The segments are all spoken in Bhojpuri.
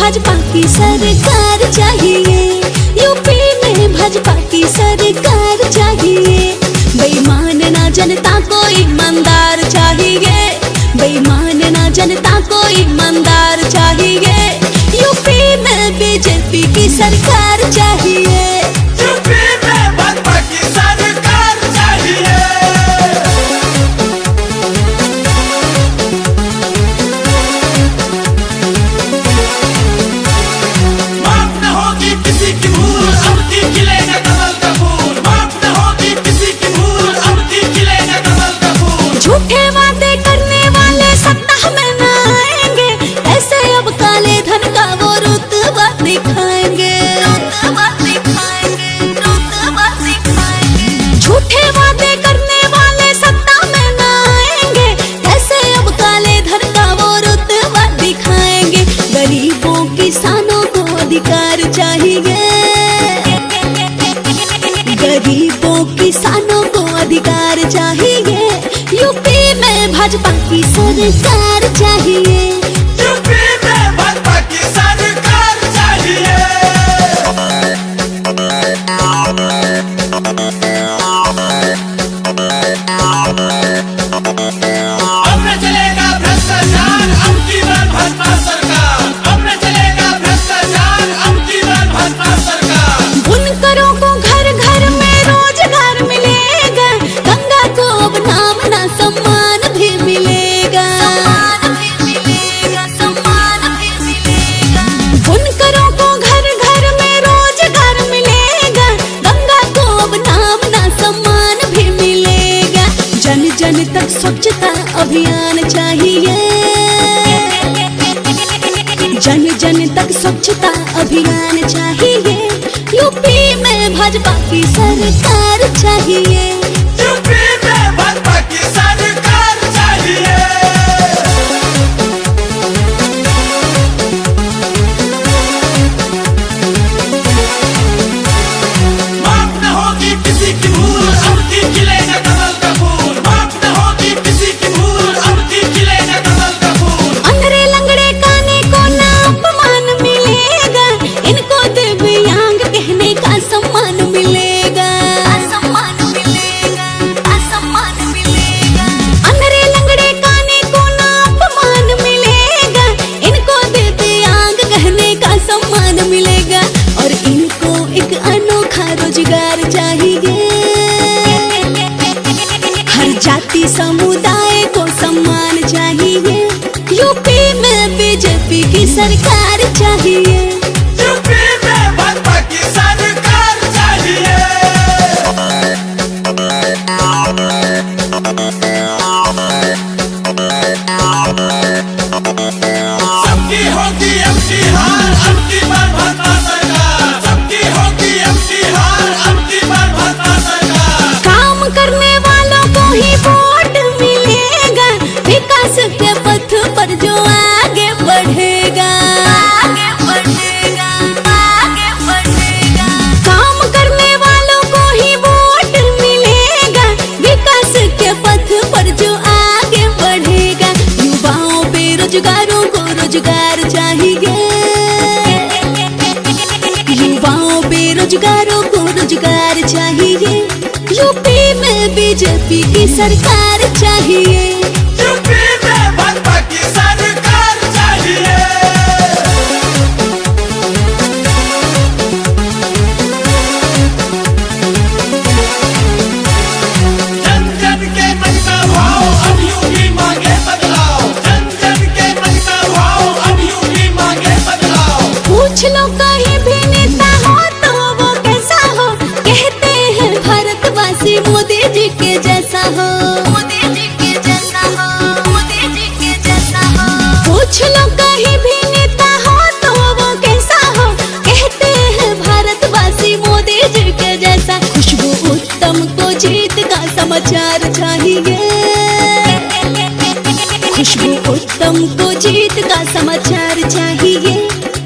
भाजपा की सरकार चाहिए, यूपी में भाजपा की सरकार चाहिए। बेईमान ना जनता को ईमानदार चाहिए, बेईमान ना जनता को ईमानदार चाहिए। यूपी में बीजेपी की सरकार चाहिए, यूपी में भाजपा की सरकार चाहिए। माफ न होगी किसी की भूल, अब की खिलेगा कमल का फूल। माफ न होगी किसी की भूल, अब की खिलेगा कमल का फूल। झूठे वादे करने वाले सत्ता में न आएंगे, ऐसे अब काले धन का वो रुतबा दिखाएंगे, रुतबा दिखाएंगे, रुतबा दिखाएंगे। झूठे वादे करने वाले सत्ता में न आएंगे, ऐसे अब काले धन का वो रुतबा दिखाएंगे। गरीबों किसानों को अधिकार चाहिए, गरीबों किसानों को अधिकार चाहिए। यूपी में भाजपा की सरकार चाहिए, यूपी में भाजपा की सरकार चाहिए। अब न चलेगा भ्रष्टाचार, अब की बार भाजपा सरकार। अब न चलेगा भ्रष्टाचार, अब की बार भाजपा सरकार। बुनकरों को घर घर में रोजगार मिलेगा, गंगा को अब नाम ना सम्मान भी मिलेगा, सम्मान भी मिलेगा, सम्मान भी मिलेगा। बुनकरों को घर घर में रोजगार मिलेगा, गंगा को अब नाम ना सम्मान भी मिलेगा। जन जन तक स्वच्छता अभियान चाहिए, जन जन तक स्वच्छता अभियान चाहिए। यूपी में भाजपा की सरकार चाहिए, यूपी में भाजपा की सरकार चाहिए। माफ न होगी किसी की भूल, अब की खिलेगा कमल का फूल। माफ न होगी किसी की भूल, अब की खिलेगा कमल का फूल। अंधरे लंगड़े काने को ना अपमान मिलेगा, इनको दिव्यांग कहने का सम्मान मिलेगा, सम्मान मिलेगा, सम्मान मिलेगा। अंधरे लंगड़े काने को ना अपमान मिलेगा, इनको दिव्यांग कहने का सम्मान मिलेगा। और इनको एक अनोखा रोजगार चाहिए, हर जाति समुदाय को सम्मान चाहिए। यूपी में बीजेपी की सरकार चाहिए, यूपी में भाजपा की सरकार चाहिए। सबकी होगी अब की हार, अब की बार भाजपा सरकार। सबकी होगी अब की हार, अब की बार भाजपा सरकार। काम करने वालों को ही वोट मिलेगा, विकास के पथ पर जो आगे बढ़ेगा, आगे बढ़ेगा, आगे बढ़ेगा। काम करने वालों को ही वोट मिलेगा, विकास के पथ पर जो आगे बढ़ेगा। युवाओं बेरोजगारों को रोजगार चाहिए, युवाओं बेरोजगारों को रोजगार चाहिए। यूपी में बीजेपी की सरकार चाहिए, यूपी में भाजपा की सरकार चाहिए। जन जन के मन का भाव, अब यूपी मांगे बदलाव। जन जन के मन का भाव, अब यूपी मांगे बदलाव। पूछ लो कहीं भी नेता हो तो वो कैसा हो, कहते हैं भारतवासी मोदी जी के जैसा हो, मोदी जी के जैसा हो, मोदी जी के जैसा हो। पूछ लो कहीं भी नेता हो तो वो कैसा हो, कहते हैं भारतवासी मोदी जी के जैसा। खुशबू उत्तम को जीत का समाचार चाहिए, खुशबू उत्तम को जीत का समाचार चाहिए।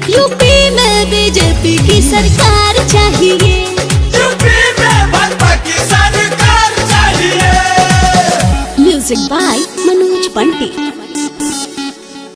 यूपी में बीजेपी की सरकार चाहिए, यूपी में भाजपा की सरकार चाहिए। Music by Manoj Pandit.